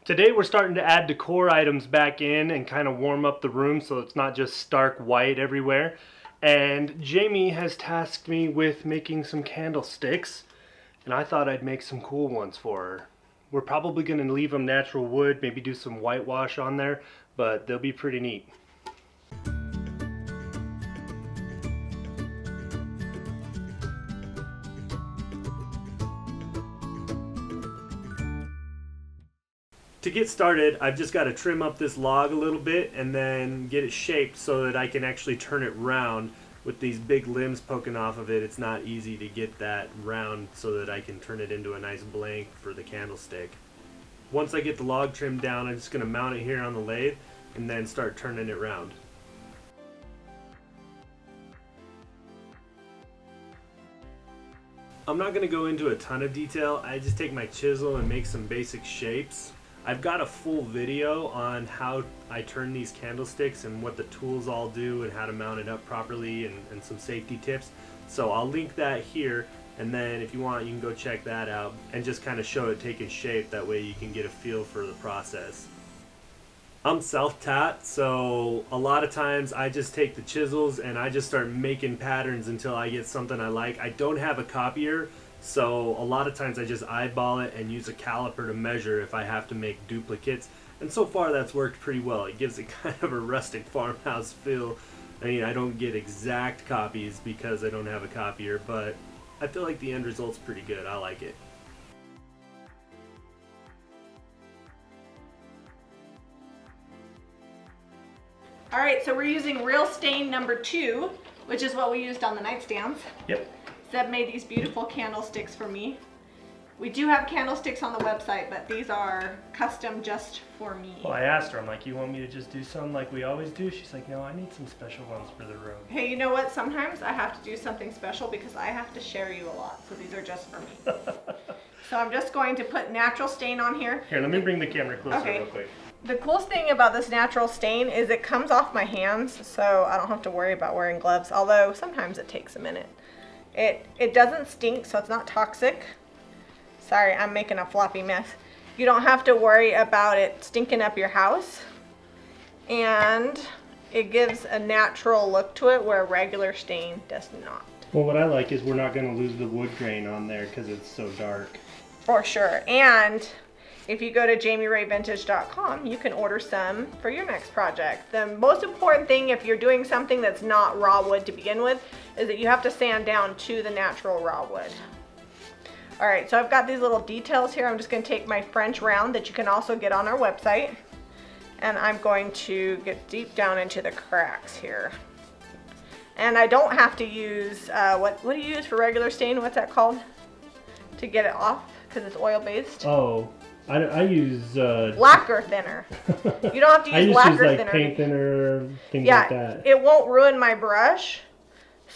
Today we're starting to add decor items back in and kind of warm up the room so it's not just stark white everywhere. And Jamie has tasked me with making some candlesticks, and I thought I'd make some cool ones for her. We're probably going to leave them natural wood, maybe do some whitewash on there, but they'll be pretty neat. To get started, I've just got to trim up this log a little bit and then get it shaped so that I can actually turn it round. With these big limbs poking off of it, it's not easy to get that round so that I can turn it into a nice blank for the candlestick. Once I get the log trimmed down, I'm just going to mount it here on the lathe and then start turning it round. I'm not going to go into a ton of detail. I just take my chisel and make some basic shapes. I've got a full video on how I turn these candlesticks and what the tools all do and how to mount it up properly and some safety tips. So I'll link that here, and then if you want you can go check that out and just kind of show it taking shape. That way you can get a feel for the process. I'm self-taught, so a lot of times I just take the chisels and I just start making patterns until I get something I like. I don't have a copier, so a lot of times I just eyeball it and use a caliper to measure if I have to make duplicates. And so far that's worked pretty well. It gives it kind of a rustic farmhouse feel. I mean, I don't get exact copies because I don't have a copier, but I feel like the end result's pretty good. I like it. All right, so we're using real stain number 2, which is what we used on the nightstands. Yep. Zeb made these beautiful candlesticks for me. We do have candlesticks on the website, but these are custom just for me. Well, I asked her, I'm like, you want me to just do something like we always do? She's like, no, I need some special ones for the room. Hey, you know what? Sometimes I have to do something special because I have to share you a lot. So these are just for me. So I'm just going to put natural stain on here. Here, let me bring the camera closer real quick. The coolest thing about this natural stain is it comes off my hands, so I don't have to worry about wearing gloves, although sometimes it takes a minute. It doesn't stink, so it's not toxic. Sorry, I'm making a floppy mess. You don't have to worry about it stinking up your house. And it gives a natural look to it where regular stain does not. Well, what I like is we're not going to lose the wood grain on there because it's so dark. For sure. And if you go to jamirayvintage.com, you can order some for your next project. The most important thing if you're doing something that's not raw wood to begin with is that you have to sand down to the natural raw wood. All right, so I've got these little details here. I'm just going to take my French round that you can also get on our website, and I'm going to get deep down into the cracks here. And I don't have to use, what do you use for regular stain? What's that called? To get it off, because it's oil-based? Oh, I use... lacquer thinner. You don't have to use lacquer like thinner. Paint thinner, things like that. It won't ruin my brush.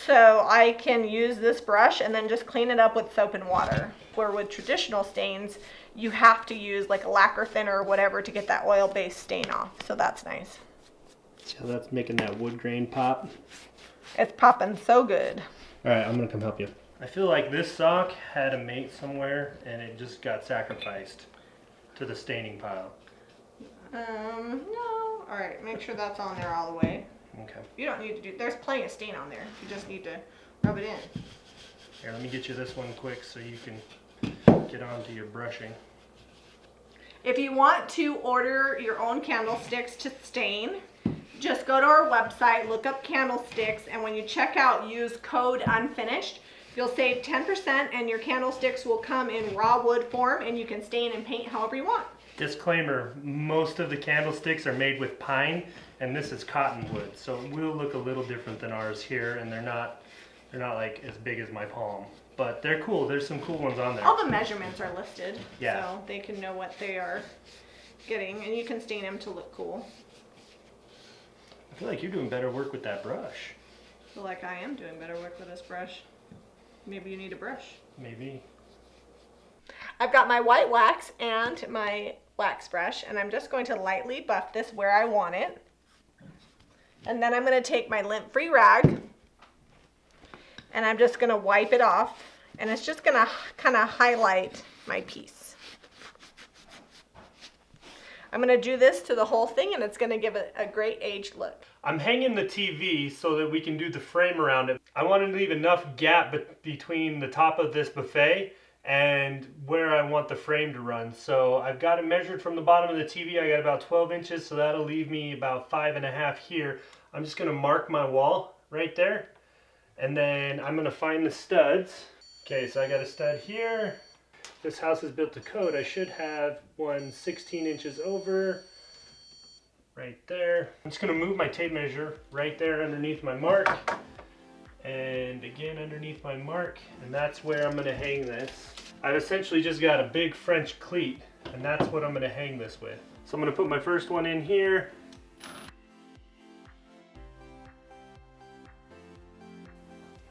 So I can use this brush and then just clean it up with soap and water. Where with traditional stains, you have to use like a lacquer thinner or whatever to get that oil-based stain off. So that's nice. So that's making that wood grain pop. It's popping so good. All right, I'm gonna come help you. I feel like this sock had a mate somewhere and it just got sacrificed to the staining pile. No. All right, make sure that's on there all the way. Okay. You don't need to do, there's plenty of stain on there. You just need to rub it in. Here, let me get you this one quick so you can get on to your brushing. If you want to order your own candlesticks to stain, just go to our website, look up candlesticks, and when you check out, use code UNFINISHED. You'll save 10% and your candlesticks will come in raw wood form and you can stain and paint however you want. Disclaimer, most of the candlesticks are made with pine and this is cottonwood, so it will look a little different than ours here, and they're not like as big as my palm, but they're cool. There's some cool ones on there. All the measurements are listed, yeah, so they can know what they are getting, and you can stain them to look cool. I feel like you're doing better work with that brush. I feel like I am doing better work with this brush. Maybe you need a brush. Maybe. I've got my white wax and my wax brush, and I'm just going to lightly buff this where I want it. And then I'm going to take my lint-free rag and I'm just going to wipe it off, and it's just going to kind of highlight my piece. I'm gonna do this to the whole thing, and it's gonna give it a great aged look. I'm hanging the TV so that we can do the frame around it. I want to leave enough gap between the top of this buffet and where I want the frame to run. So I've got it measured from the bottom of the TV. I got about 12 inches, so that'll leave me about 5.5 here. I'm just gonna mark my wall right there, and then I'm gonna find the studs. Okay, so I got a stud here. This house is built to code. I should have one 16 inches over, right there. I'm just gonna move my tape measure right there underneath my mark, and again underneath my mark, and that's where I'm gonna hang this. I've essentially just got a big French cleat, and that's what I'm gonna hang this with. So I'm gonna put my first one in here.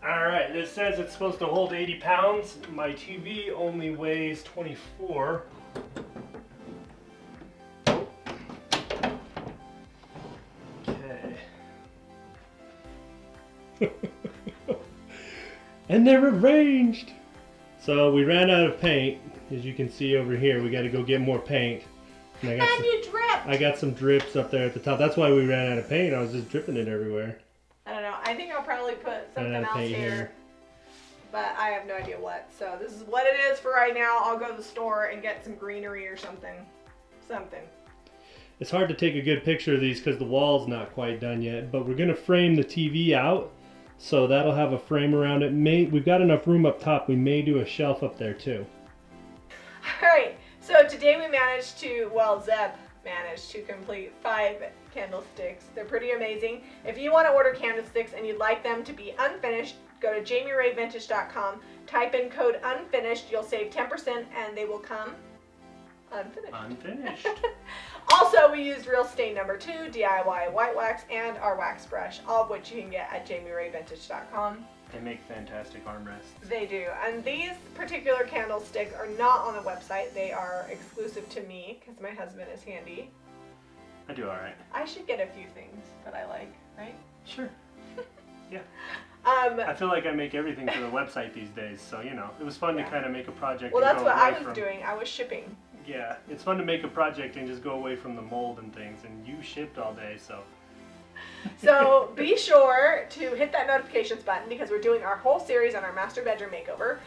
Alright, this says it's supposed to hold 80 pounds. My TV only weighs 24. Okay. And they're arranged! So we ran out of paint. As you can see over here, we gotta go get more paint. And you dripped! I got some drips up there at the top. That's why we ran out of paint. I was just dripping it everywhere. I don't know. I think I'll probably put something else here, but I have no idea what. So this is what it is for right now. I'll go to the store and get some greenery or something. It's hard to take a good picture of these because the wall's not quite done yet, but we're gonna frame the TV out, so that'll have a frame around it. We've got enough room up top. We may do a shelf up there too. All right. So today we managed to, Zeb managed to complete 5 candlesticks. They're pretty amazing. If you want to order candlesticks and you'd like them to be unfinished, go to JamiRayVintage.com, type in code unfinished, you'll save 10% and they will come unfinished. Also, we used Real Stain number 2, DIY white wax, and our wax brush, all of which you can get at JamiRayVintage.com. They make fantastic armrests. They do. And these particular candlesticks are not on the website. They are exclusive to me because my husband is handy. I do all right. I should get a few things that I like, right? Sure. Yeah. I feel like I make everything for the website these days, so you know, it was fun to kind of make a project. Well, that's what I was doing. I was shipping. Yeah, it's fun to make a project and just go away from the mold and things, and you shipped all day, so. So be sure to hit that notifications button because we're doing our whole series on our master bedroom makeover.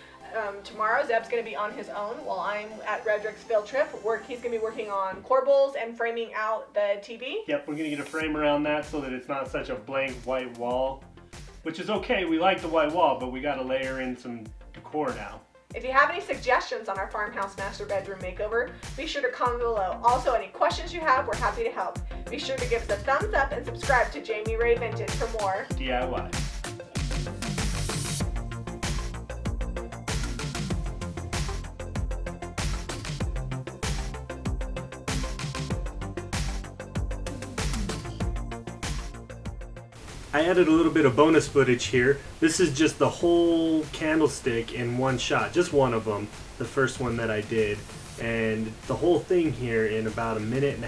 Tomorrow Zeb's going to be on his own while I'm at Redrick's field trip. He's going to be working on corbels and framing out the TV. Yep, we're going to get a frame around that so that it's not such a blank white wall, which is okay. We like the white wall, but we got to layer in some decor now. If you have any suggestions on our farmhouse master bedroom makeover, be sure to comment below. Also, any questions you have, we're happy to help. Be sure to give us a thumbs up and subscribe to Jami Ray Vintage for more DIY. I added a little bit of bonus footage here. This is just the whole candlestick in one shot, just one of them, the first one that I did, and the whole thing here in about 1.5 minutes.